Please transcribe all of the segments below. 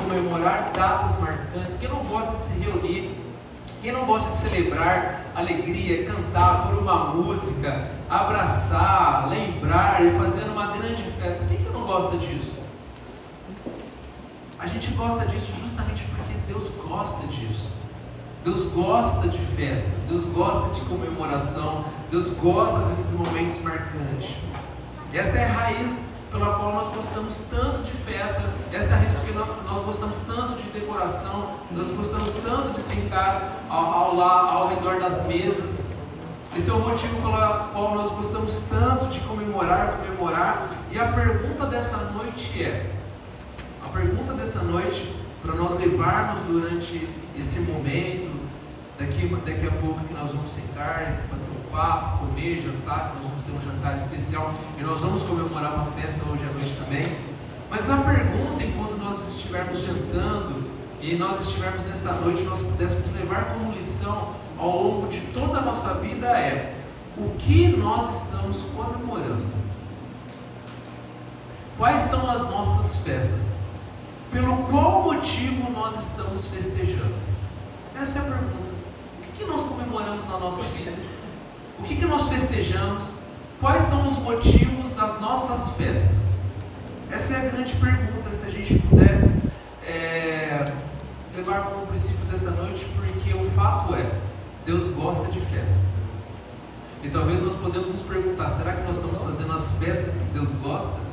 comemorar datas marcantes? Quem não gosta de se reunir? Quem não gosta de celebrar alegria, cantar por uma música, abraçar, lembrar e fazer uma grande festa? Quem que não gosta disso? A gente gosta disso justamente porque Deus gosta disso. Deus gosta de festa, Deus gosta de comemoração, Deus gosta desses momentos marcantes. Essa é a raiz pela qual nós gostamos tanto de festa, essa é a raiz porque nós gostamos tanto de decoração, nós gostamos tanto de sentar ao redor das mesas. Esse é o motivo pelo qual nós gostamos tanto de comemorar. E a pergunta dessa noite, para nós levarmos durante esse momento, daqui a pouco que nós vamos sentar, bater um papo, comer, jantar, nós vamos ter um jantar especial e nós vamos comemorar uma festa hoje à noite também. Mas a pergunta, enquanto nós estivermos jantando e nós estivermos nessa noite, nós pudéssemos levar como lição ao longo de toda a nossa vida é: o que nós estamos comemorando? Quais são as nossas festas? Pelo qual motivo nós estamos festejando? Essa é a pergunta. O que nós comemoramos na nossa vida? O que nós festejamos? Quais são os motivos das nossas festas? Essa é a grande pergunta, se a gente puder levar como princípio dessa noite, porque o fato é, Deus gosta de festa. E talvez nós podemos nos perguntar, será que nós estamos fazendo as festas que Deus gosta?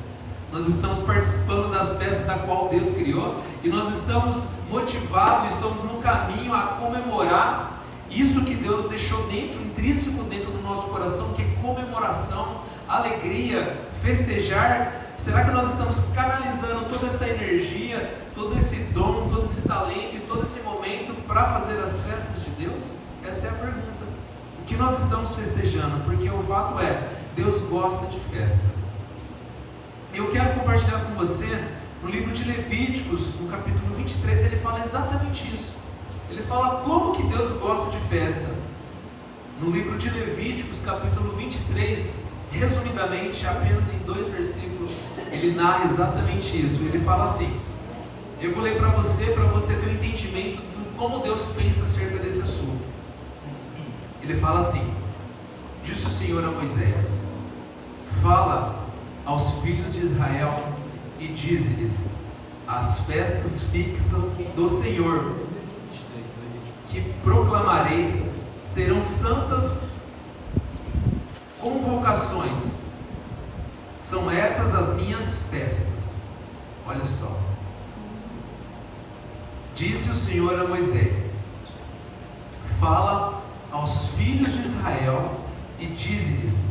Nós estamos participando das festas da qual Deus criou? E nós estamos motivados, estamos no caminho a comemorar isso que Deus deixou intrínseco dentro do nosso coração, que é comemoração, alegria, festejar. Será que nós estamos canalizando toda essa energia, todo esse dom, todo esse talento e todo esse momento para fazer as festas de Deus? Essa é a pergunta. O que nós estamos festejando? Porque o fato é, Deus gosta de festa. Eu quero compartilhar com você, no livro de Levíticos, no capítulo 23, ele fala exatamente isso. Ele fala como que Deus gosta de festa. No livro de Levíticos, capítulo 23, resumidamente, apenas em 2 versículos, ele narra exatamente isso. Ele fala assim, eu vou ler para você ter um entendimento de como Deus pensa acerca desse assunto. Ele fala assim, disse o Senhor a Moisés, fala aos filhos de Israel e dize-lhes, as festas fixas do Senhor, que proclamareis, serão santas convocações, são essas as minhas festas. Olha só, disse o Senhor a Moisés, fala aos filhos de Israel e dize-lhes,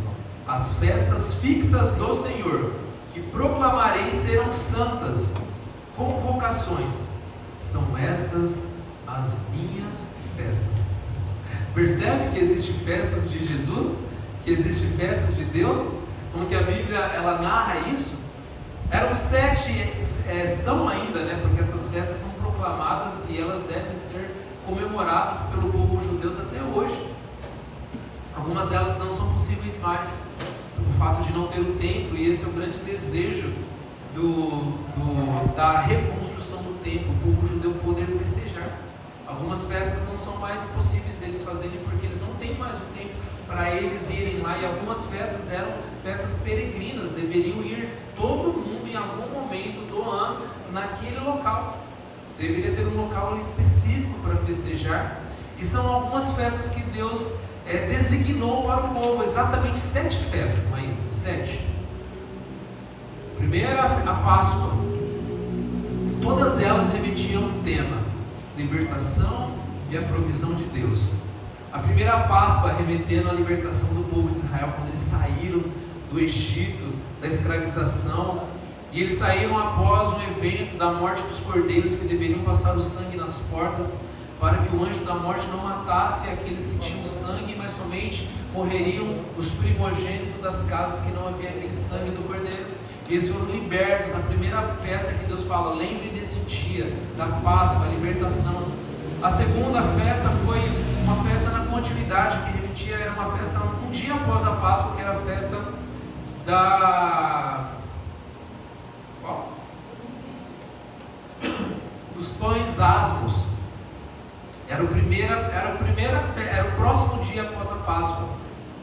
as festas fixas do Senhor, que proclamarei, serão santas convocações, são estas as minhas festas. Percebe que existem festas de Jesus? Que existem festas de Deus? Como que a Bíblia ela narra isso? Eram 7, são ainda, né? Porque essas festas são proclamadas e elas devem ser comemoradas pelo povo judeu até hoje. Algumas delas não são possíveis mais, o fato de não ter o templo, e esse é o grande desejo da reconstrução do templo, o povo judeu poder festejar. Algumas festas não são mais possíveis eles fazerem, porque eles não têm mais o templo para eles irem lá, e algumas festas eram festas peregrinas, deveriam ir todo mundo em algum momento do ano naquele local, deveria ter um local específico para festejar, e são algumas festas que Deus designou para o povo, exatamente 7 festas, Maísa, 7. Primeira, a Páscoa, todas elas remetiam um tema, libertação e a provisão de Deus. A primeira Páscoa remetendo à libertação do povo de Israel, quando eles saíram do Egito, da escravização, e eles saíram após um evento da morte dos cordeiros, que deveriam passar o sangue nas portas, para que o anjo da morte não matasse aqueles que tinham sangue, mas somente morreriam os primogênitos das casas que não havia aquele sangue do cordeiro. Eles foram libertos. A primeira festa que Deus fala, lembre desse dia, da Páscoa, a libertação. A segunda festa foi uma festa na continuidade, que remetia, era uma festa um dia após a Páscoa, que era a festa da... Qual? dos pães asmos. Era o próximo dia após a Páscoa,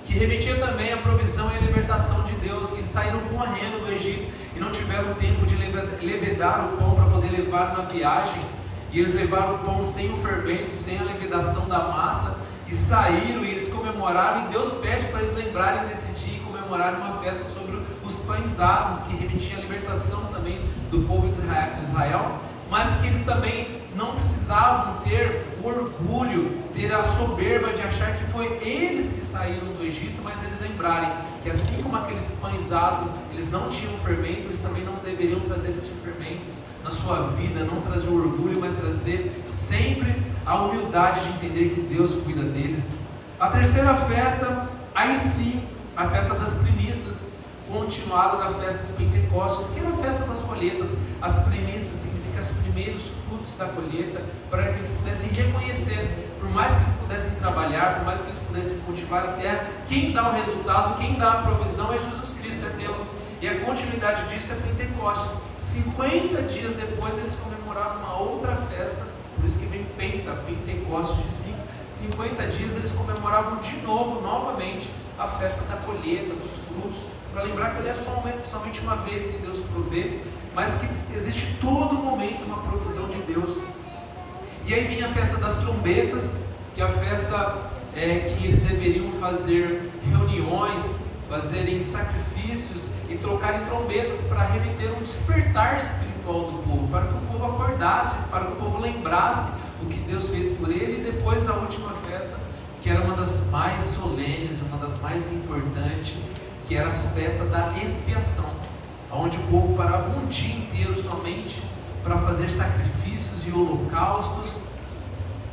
que remetia também à provisão e à libertação de Deus, que eles saíram correndo do Egito e não tiveram tempo de levedar o pão para poder levar na viagem, e eles levaram o pão sem o fermento, sem a levedação da massa, e saíram, e eles comemoraram, e Deus pede para eles lembrarem desse dia e comemorarem uma festa sobre os pães asmos, que remetia à libertação também do povo de Israel, mas que eles também não precisavam ter o orgulho, ter a soberba de achar que foi eles que saíram do Egito, mas eles lembrarem que assim como aqueles pães asmos, eles não tinham fermento, eles também não deveriam trazer esse fermento na sua vida, não trazer o orgulho, mas trazer sempre a humildade de entender que Deus cuida deles. A terceira festa, aí sim, a festa das primícias, continuada da festa do Pentecostes, que era a festa das colheitas. As primícias significa os primeiros frutos da colheita, para que eles pudessem reconhecer, por mais que eles pudessem trabalhar, por mais que eles pudessem cultivar a terra, quem dá o resultado, quem dá a provisão é Jesus Cristo, é Deus. E a continuidade disso é Pentecostes. 50 dias depois eles comemoravam uma outra festa, por isso que vem Pentecostes de 50 dias eles comemoravam de novo, novamente, a festa da colheita, dos frutos, para lembrar que ele é somente uma vez que Deus provê, mas que existe todo momento uma provisão de Deus. E aí vinha a festa das trombetas, que é a festa que eles deveriam fazer reuniões, fazerem sacrifícios e trocarem trombetas para remeter um despertar espiritual do povo, para que o povo acordasse, para que o povo lembrasse o que Deus fez por ele. E depois a última festa, que era uma das mais solenes, uma das mais importantes, que era a festa da expiação, onde o povo parava um dia inteiro somente para fazer sacrifícios e holocaustos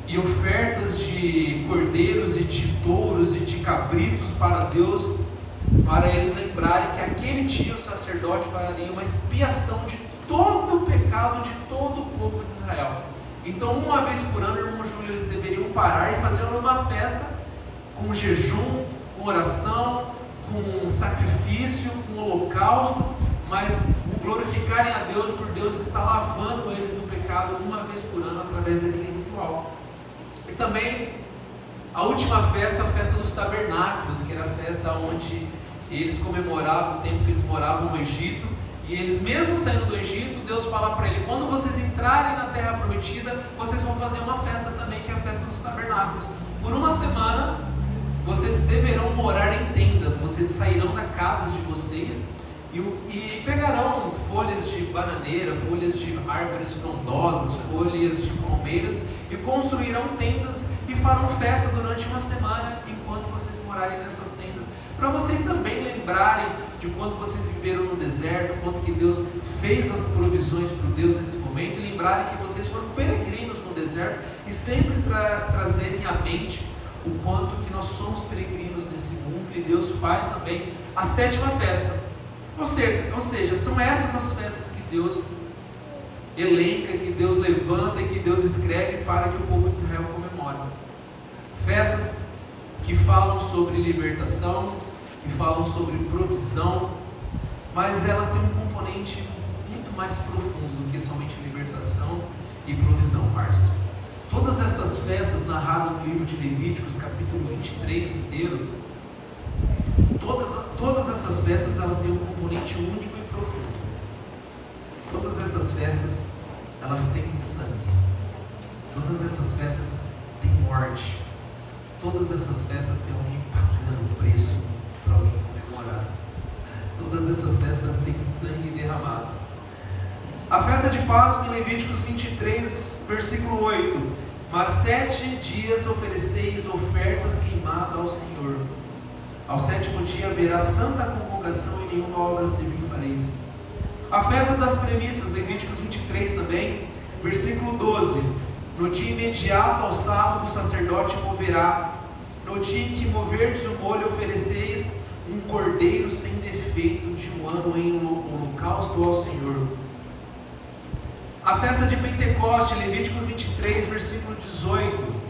e ofertas de cordeiros e de touros e de cabritos para Deus, para eles lembrarem que aquele dia o sacerdote faria uma expiação de todo o pecado de todo o povo de Israel. Então, uma vez por ano, irmão Júlio, eles deveriam parar e fazer uma festa com jejum, com oração, com sacrifício, com holocausto, mas glorificarem a Deus por Deus estar lavando eles do pecado uma vez por ano através daquele ritual. E também a última festa, a festa dos tabernáculos, que era a festa onde eles comemoravam o tempo que eles moravam no Egito. E eles, mesmo saindo do Egito, Deus fala para ele: quando vocês entrarem na terra prometida, vocês vão fazer uma festa também, que é a festa dos tabernáculos. Por uma semana vocês deverão morar em tendas, vocês sairão da casa de vocês e pegarão folhas de bananeira, folhas de árvores frondosas, folhas de palmeiras, e construirão tendas e farão festa durante uma semana enquanto vocês morarem nessas tendas, para vocês também lembrarem de quando vocês viveram no deserto, quanto que Deus fez as provisões para Deus nesse momento, e lembrarem que vocês foram peregrinos no deserto, e sempre trazerem à mente o quanto que nós somos peregrinos nesse mundo, e Deus faz também a sétima festa. Ou seja, são essas as festas que Deus elenca, que Deus levanta e que Deus escreve para que o povo de Israel comemore. Festas que falam sobre libertação, que falam sobre provisão, mas elas têm um componente muito mais profundo do que somente libertação e provisão, Márcio. Todas essas festas narradas no livro de Levíticos, capítulo 23 inteiro, todas essas festas, elas têm um componente único e profundo. Todas essas festas, elas têm sangue. Todas essas festas têm morte. Todas essas festas têm alguém pagando o preço para alguém comemorar. Todas essas festas têm sangue derramado. A festa de Páscoa, em Levíticos 23, versículo 8: mas 7 dias ofereceis ofertas queimadas ao Senhor. Ao 7º dia haverá santa convocação e nenhuma obra servil fareis. A festa das primícias, Levíticos 23 também, versículo 12: no dia imediato ao sábado o sacerdote moverá. No dia em que moverdes o molho, ofereceis um cordeiro sem defeito de um ano em holocausto ao Senhor. A festa de Pentecoste, Levíticos 23, versículo 18: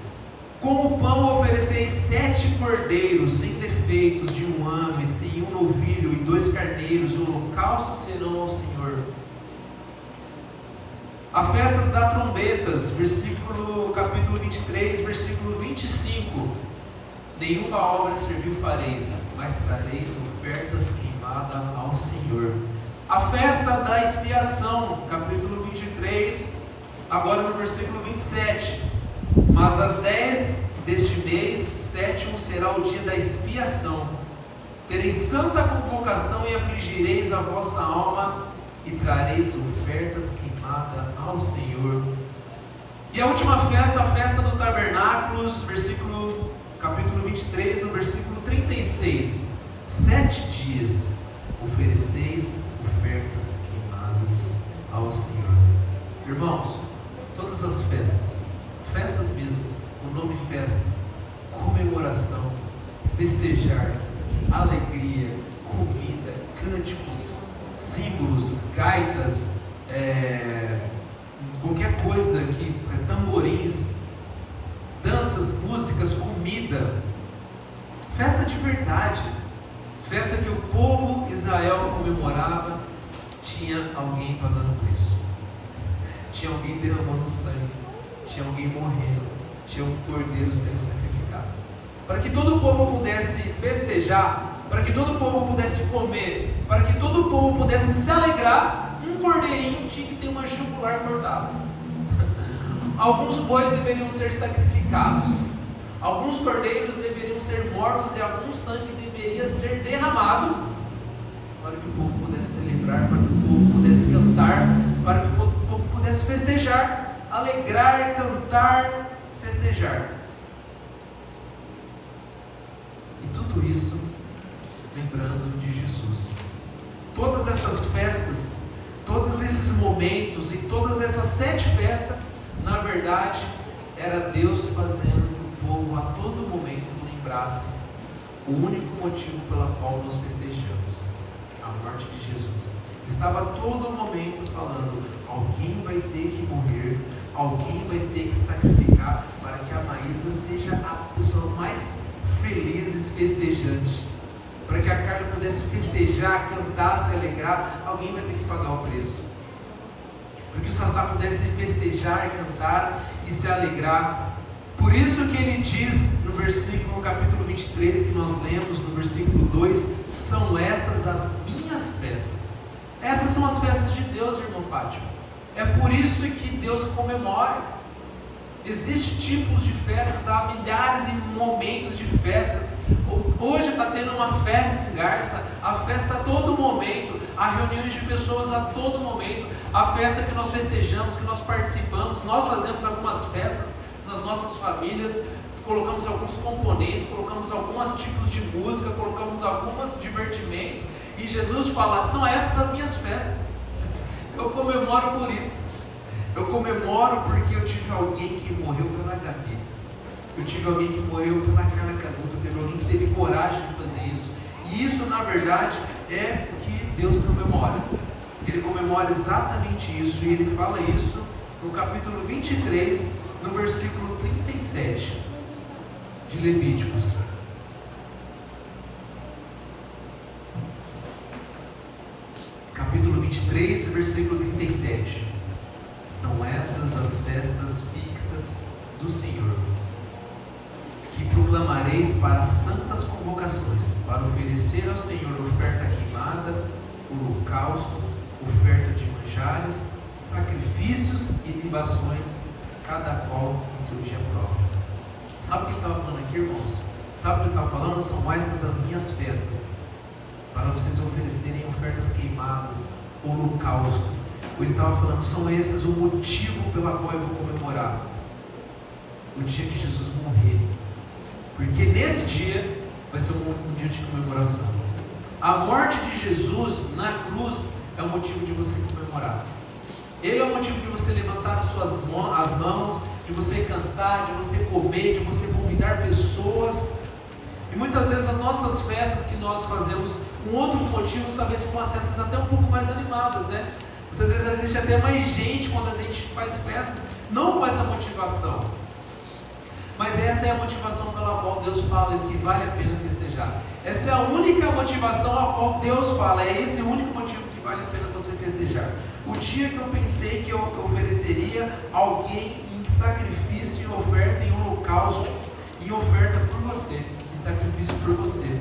com o pão ofereceis 7 cordeiros sem defeitos de um ano, e sim um novilho e 2 carneiros, holocaustos serão ao Senhor. A festas da trombetas, capítulo 23, versículo 25. Nenhuma obra servil fareis, mas trareis ofertas queimadas ao Senhor. A festa da expiação, capítulo 23, agora no versículo 27. Mas às 10 deste mês, sétimo será o dia da expiação. Tereis santa convocação e afligireis a vossa alma e trareis ofertas queimadas ao Senhor. E a última festa, a festa do tabernáculos, capítulo 23, no versículo 36. 7 dias ofereceis ofertas queimadas ao Senhor. Irmãos, todas as festas mesmo, o nome festa, comemoração, festejar, alegria, comida, cânticos, símbolos, gaitas, qualquer coisa que tamborins, danças, músicas, comida, festa de verdade, festa que o povo Israel comemorava. Tinha alguém pagando preço, tinha alguém derramando sangue, tinha alguém morrendo, tinha um cordeiro sendo sacrificado, para que todo o povo pudesse festejar, para que todo o povo pudesse comer, para que todo o povo pudesse se alegrar. Um cordeirinho tinha que ter uma jugular cortada. Alguns bois deveriam ser sacrificados, alguns cordeiros deveriam ser mortos e algum sangue deveria ser derramado, para que o povo pudesse celebrar, para que o povo pudesse cantar, para que o povo pudesse festejar, alegrar, cantar, festejar. E tudo isso lembrando de Jesus. Todas essas festas, todos esses momentos e todas essas 7 festas, na verdade, era Deus fazendo que o povo a todo momento lembrasse o único motivo pelo qual nós festejamos, a morte de Jesus. Estava a todo momento falando: alguém vai ter que morrer, alguém vai ter que se sacrificar para que a Maísa seja a pessoa mais feliz e festejante, para que a Carla pudesse festejar, cantar, se alegrar. Alguém vai ter que pagar o preço, para que o Sassá pudesse festejar, cantar e se alegrar. Por isso que ele diz no capítulo 23, que nós lemos no versículo 2, são estas as minhas festas. Essas são as festas de Deus, irmão Fátima. É por isso que Deus comemora. Existem tipos de festas, há milhares de momentos de festas. Hoje está tendo uma festa em Garça, a festa a todo momento, há reuniões de pessoas a todo momento, a festa que nós festejamos, que nós participamos. Nós fazemos algumas festas nas nossas famílias, colocamos alguns componentes, colocamos alguns tipos de música, colocamos alguns divertimentos, e Jesus fala: são essas as minhas festas. Eu comemoro por isso. Eu comemoro porque eu tive alguém que morreu pela HP. Eu tive alguém que morreu pela cara canuta. Teve alguém que teve coragem de fazer isso. E isso, na verdade, é o que Deus comemora. Ele comemora exatamente isso. E ele fala isso no capítulo 23, no versículo 37 de Levíticos. Capítulo 23, versículo 37. São estas as festas fixas do Senhor, que proclamareis para santas convocações, para oferecer ao Senhor oferta queimada, holocausto, oferta de manjares, sacrifícios e libações, cada qual em seu dia próprio. Sabe o que ele estava falando aqui, irmãos? Sabe o que ele estava falando? São essas as minhas festas, para vocês oferecerem ofertas queimadas, holocausto. Ele estava falando: são esses o motivo pelo qual eu vou comemorar o dia que Jesus morrer, porque nesse dia vai ser um dia de comemoração. A morte de Jesus na cruz é o motivo de você comemorar. Ele é o motivo de você levantar as mãos, de você cantar, de você comer, de você convidar pessoas. E muitas vezes as nossas festas que nós fazemos com outros motivos, talvez com as festas até um pouco mais animadas, né? Muitas vezes existe até mais gente quando a gente faz festas, não com essa motivação. Mas essa é a motivação pela qual Deus fala que vale a pena festejar. Essa é a única motivação a qual Deus fala, é esse o único motivo que vale a pena você festejar. O dia que eu pensei que eu ofereceria alguém em sacrifício, em oferta, em holocausto, em oferta por você, em sacrifício por você.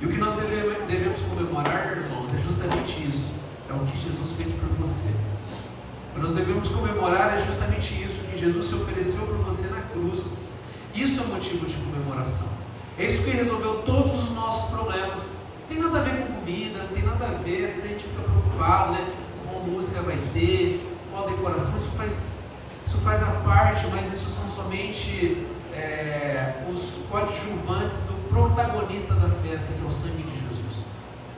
E o que nós devemos comemorar, irmãos, é justamente isso. É o que Jesus fez por você. O que nós devemos comemorar é justamente isso, que Jesus se ofereceu por você na cruz. Isso é motivo de comemoração. É isso que resolveu todos os nossos problemas. Não tem nada a ver com comida, não tem nada a ver, às vezes a gente fica preocupado, né? Qual música vai ter, qual decoração, isso faz a parte, mas isso são somente os coadjuvantes do protagonista da festa, que é o sangue de Jesus.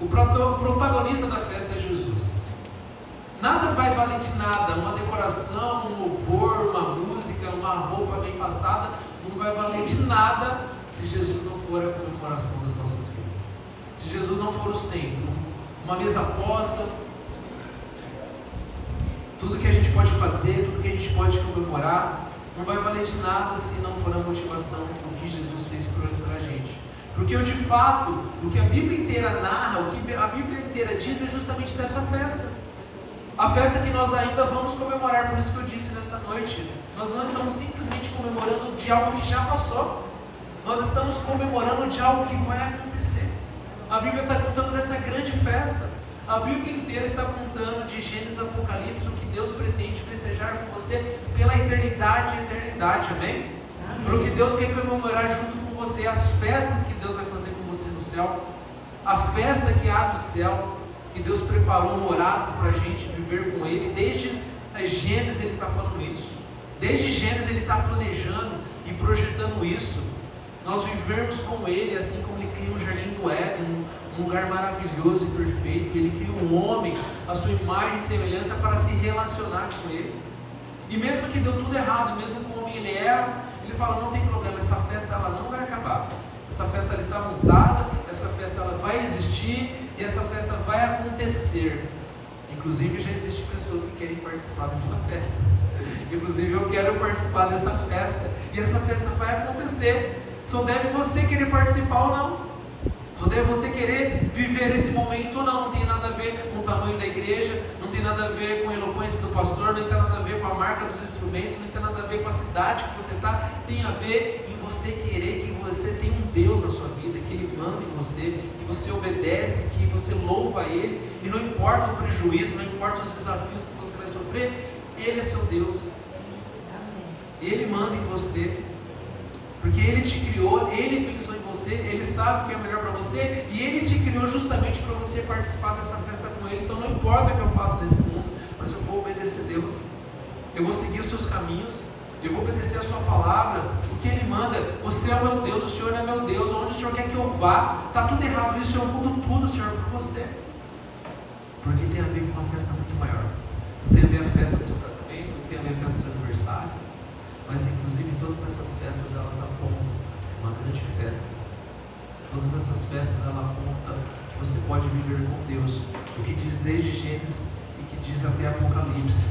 O protagonista da festa é Jesus. Nada vai valer de nada, uma decoração, um louvor, uma música, uma roupa bem passada, não vai valer de nada se Jesus não for a comemoração das nossas vidas. Se Jesus não for o centro, uma mesa posta, tudo que a gente pode fazer, tudo que a gente pode comemorar, não vai valer de nada se não for a motivação do que Jesus fez para a gente. Porque de fato, o que a Bíblia inteira narra, o que a Bíblia inteira diz é justamente dessa festa. A festa que nós ainda vamos comemorar, por isso que eu disse nessa noite, nós não estamos simplesmente comemorando de algo que já passou, nós estamos comemorando de algo que vai acontecer. A Bíblia está contando dessa grande festa. A Bíblia inteira está contando de Gênesis a Apocalipse, o que Deus pretende festejar com você pela eternidade e eternidade, amém? Pelo que Deus quer comemorar junto com você, as festas que Deus vai fazer com você no céu, a festa que há no céu, que Deus preparou moradas para a gente viver com Ele. Desde Gênesis Ele está falando isso, desde Gênesis Ele está planejando e projetando isso, nós vivermos com Ele, assim como Ele cria o jardim do Éden, um lugar maravilhoso e perfeito. Ele cria um homem, a sua imagem e semelhança, para se relacionar com Ele. E mesmo que deu tudo errado, mesmo com o homem ele erra, Ele fala, não tem problema, essa festa ela não vai acabar. Essa festa ela está montada, essa festa ela vai existir e essa festa vai acontecer. Inclusive já existem pessoas que querem participar dessa festa. Inclusive eu quero participar dessa festa e essa festa vai acontecer. Só deve você querer participar ou não. Só deve você querer viver esse momento ou não. Não tem nada a ver com o tamanho da igreja, não tem nada a ver com a eloquência do pastor, não tem nada a ver com a marca dos instrumentos, não tem nada a ver com a cidade que você está. Tem a ver em você querer que você tenha um Deus na sua vida, que Ele manda em você, que você obedece, que você louva a Ele, e não importa o prejuízo, não importa os desafios que você vai sofrer, Ele é seu Deus. Ele manda em você. Porque Ele te criou, Ele pensou em você, Ele sabe o que é melhor para você, e Ele te criou justamente para você participar dessa festa com Ele. Então não importa o que eu passo nesse mundo, mas eu vou obedecer a Deus, eu vou seguir os seus caminhos, eu vou obedecer a sua palavra, o que Ele manda. Você é o meu Deus, o Senhor é meu Deus, onde o Senhor quer que eu vá, está tudo errado isso, eu mudo tudo, Senhor, por você. Porque tem a ver com uma festa muito maior. Não tem a ver a festa do seu casamento, não tem a ver a festa do seu aniversário, mas inclusive todas essas festas elas apontam uma grande festa. Todas essas festas elas apontam que você pode viver com Deus, o que diz desde Gênesis e que diz até Apocalipse,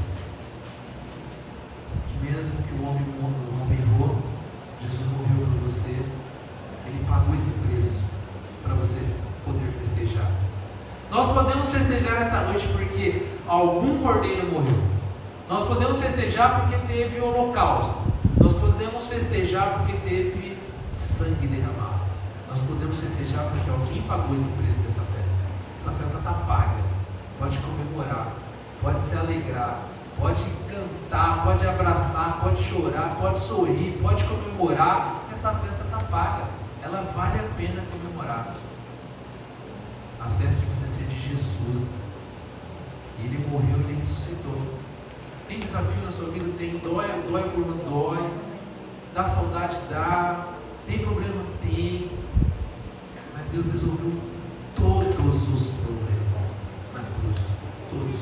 que mesmo que o homem errou, Jesus morreu por você, Ele pagou esse preço para você poder festejar. Nós podemos festejar essa noite porque algum cordeiro morreu. Nós podemos festejar porque teve o holocausto. Nós podemos festejar porque teve sangue derramado. Nós podemos festejar porque alguém pagou esse preço dessa festa. Essa festa está paga. Pode comemorar, pode se alegrar, pode cantar, pode abraçar, pode chorar, pode sorrir, pode comemorar. Essa festa está paga. Ela vale a pena comemorar. A festa de você ser de Jesus. Ele morreu, Ele ressuscitou. Tem desafio na sua vida? Tem. Dói por não dói. Dá saudade? Dá. Tem problema? Tem. Mas Deus resolveu todos os problemas na cruz. Todos.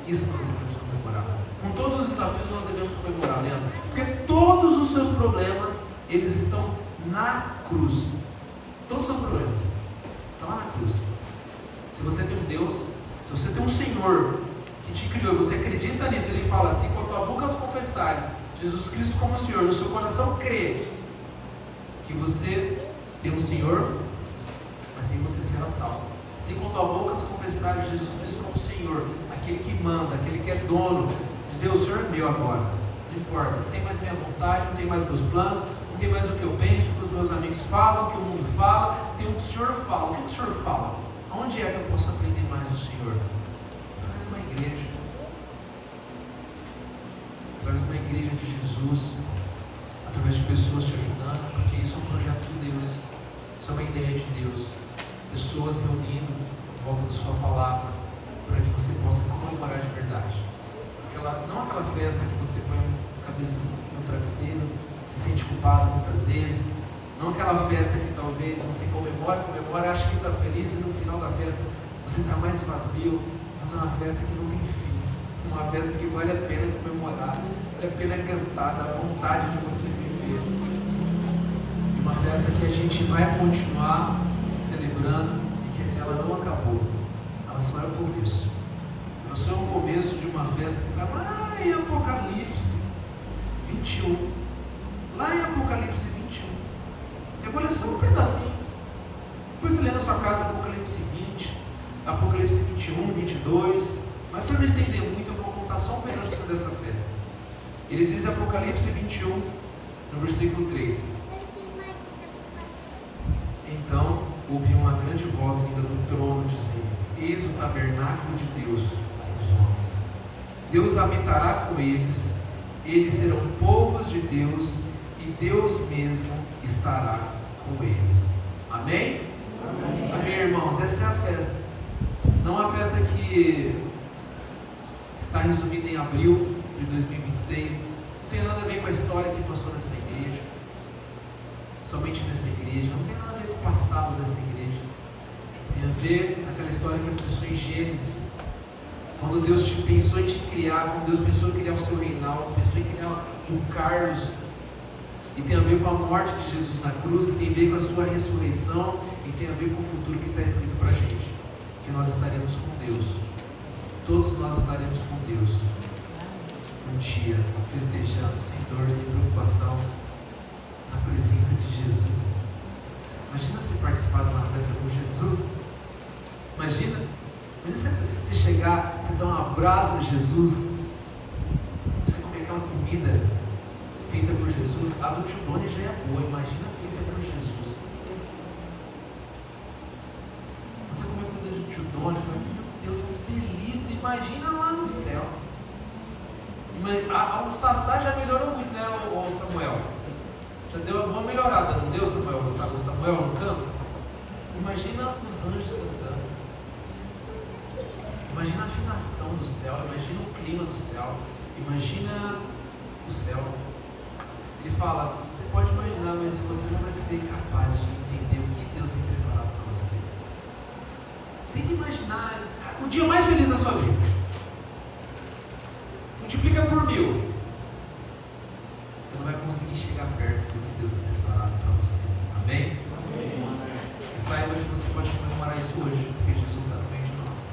Isso nós devemos comemorar. Com todos os desafios nós devemos comemorar, Leandro. Porque todos os seus problemas, eles estão na cruz. Todos os seus problemas estão lá na cruz. Se você tem um Deus, se você tem um Senhor que te criou, você acredita nisso, Ele fala assim, com a tua boca confessares Jesus Cristo como Senhor, no seu coração crê que você tem um Senhor, assim você será salvo. Se com a tua boca confessares Jesus Cristo como Senhor, aquele que manda, aquele que é dono. Deus, o Senhor é meu agora. Não importa, não tem mais minha vontade, não tem mais meus planos, não tem mais o que eu penso, o que os meus amigos falam, o que o mundo fala, tem o que o Senhor fala. O que o Senhor fala? Aonde é que eu posso aprender mais do Senhor? Traz uma igreja. Traz uma igreja de Jesus, através de pessoas te ajudando, porque isso é um projeto de Deus, isso é uma ideia de Deus. Pessoas reunindo em volta da sua palavra, para que você possa comemorar de verdade. Não aquela festa que você põe a cabeça no travesseiro, se sente culpado muitas vezes, não aquela festa que talvez você comemora, acha que está feliz e no final da festa você está mais vazio, mas é uma festa que não tem fim, uma festa que vale a pena comemorar, vale a pena cantar, dá vontade de você viver, e uma festa que a gente vai continuar celebrando e que ela não acabou, ela só é o começo. Ela só é o começo de uma festa que está lá em Apocalipse 21. Lá em Apocalipse 21. Eu vou ler só um pedacinho. Depois você lê na sua casa Apocalipse 20, Apocalipse 21, 22. Mas para não estender muito, eu vou contar só um pedacinho dessa festa. Ele diz Apocalipse 21, no versículo 3. Então ouvi uma grande voz vinda do trono dizendo: Eis o tabernáculo de Deus com os homens. Deus habitará com eles, eles serão povos de Deus e Deus mesmo estará com eles. Amém? Amém, amém, irmãos? Essa é a festa. Não a festa que está resumida em abril de 2026. Não tem nada a ver com a história que passou nessa igreja, somente nessa igreja. Não tem nada a ver com o passado dessa igreja. Tem a ver com aquela história que aconteceu em Gênesis, quando Deus pensou em te criar, quando Deus pensou em criar o seu reinado, pensou em criar o Carlos, e tem a ver com a morte de Jesus na cruz, e tem a ver com a sua ressurreição, e tem a ver com o futuro que está escrito para a gente, que nós estaremos com Deus, todos nós estaremos com Deus, um dia, festejando, sem dor, sem preocupação, na presença de Jesus. Imagina você participar de uma festa com Jesus. Imagina você chegar, você dar um abraço a Jesus, você comer aquela comida feita por Jesus. A do tio Doni já é boa, imagina feita por Jesus. Quando você comer comida do tio Doni, você vai, meu Deus, que delícia, imagina lá no céu. O Sassá já melhorou muito, né, o Samuel? Já deu uma melhorada, não deu, Samuel? O Samuel no canto? Imagina os anjos cantando. Imagina a afinação do céu, imagina o clima do céu, imagina o céu. Ele fala, você pode imaginar, mas você não vai ser capaz de entender o que Deus tem preparado para você. Tenta imaginar o dia mais feliz da sua vida. Multiplica por 1000. Você não vai conseguir chegar perto do que Deus tem preparado para você. Amém? Amém? E saiba que você pode comemorar isso hoje, porque Jesus está no meio de nós.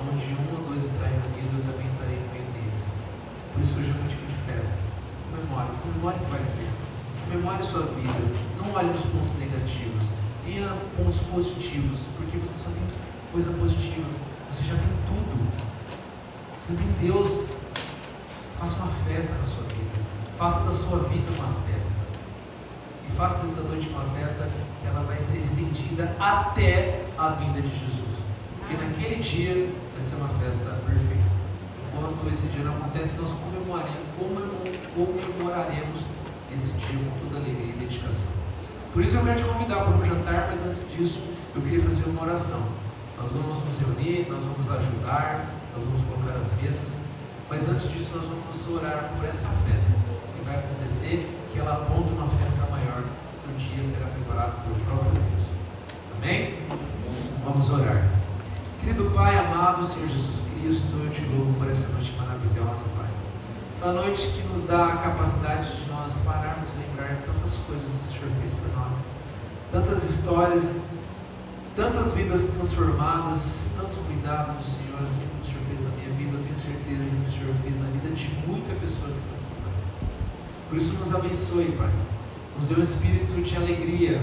Onde um ou dois estarem reunidos, eu também estarei no meio deles. Por isso hoje é um tipo de festa. Comemore que vale a pena. Comemore sua vida. Não olhe nos pontos negativos. Tenha pontos positivos, porque você só tem coisa positiva. Você já tem tudo. Você tem Deus. Faça uma festa na sua vida. Faça da sua vida uma festa. E faça dessa noite uma festa que ela vai ser estendida até a vinda de Jesus. Porque naquele dia vai ser uma festa perfeita. Enquanto esse dia não acontece, nós comemoraremos esse dia com toda alegria e dedicação. Por isso eu quero te convidar para um jantar, mas antes disso eu queria fazer uma oração. Nós vamos nos reunir, nós vamos ajudar, nós vamos colocar as mesas, mas antes disso nós vamos orar por essa festa que vai acontecer, que ela aponta uma festa maior, que um dia será preparado pelo próprio Deus. Amém? Vamos orar. Querido Pai, amado Senhor Jesus Cristo, eu te louvo por essa noite maravilhosa, Pai. Essa noite que nos dá a capacidade de nós pararmos e lembrar tantas coisas que o Senhor fez por nós, tantas histórias, tantas vidas transformadas, tanto cuidado do Senhor, assim como o Senhor fez na minha vida. Eu tenho certeza que o Senhor fez na vida de muita pessoa que está aqui, Pai. Por isso nos abençoe, Pai. Nos dê um espírito de alegria,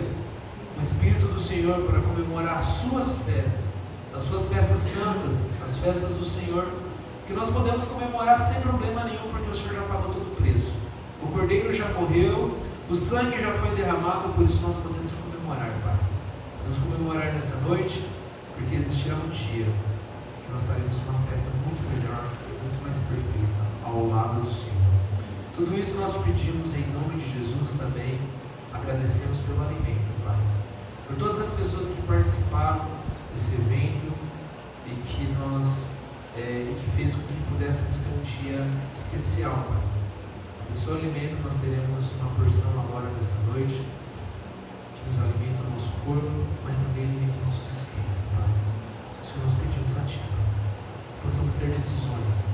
o espírito do Senhor para comemorar as suas festas, as suas festas santas, as festas do Senhor, que nós podemos comemorar sem problema nenhum, porque o Senhor já pagou todo o preço. O Cordeiro já morreu, o sangue já foi derramado, por isso nós podemos comemorar, Pai. Podemos comemorar nessa noite, porque existirá um dia que nós estaremos numa festa muito melhor, muito mais perfeita, ao lado do Senhor. Tudo isso nós te pedimos em nome de Jesus também. Agradecemos pelo alimento, Pai. Por todas as pessoas que participaram desse evento e que fez com que pudéssemos ter um dia especial, Pai. Nesse alimento nós teremos uma porção agora nessa noite que nos alimenta o nosso corpo, mas também alimenta o nosso espírito, Pai. Isso que nós pedimos a Ti, Pai. Possamos ter decisões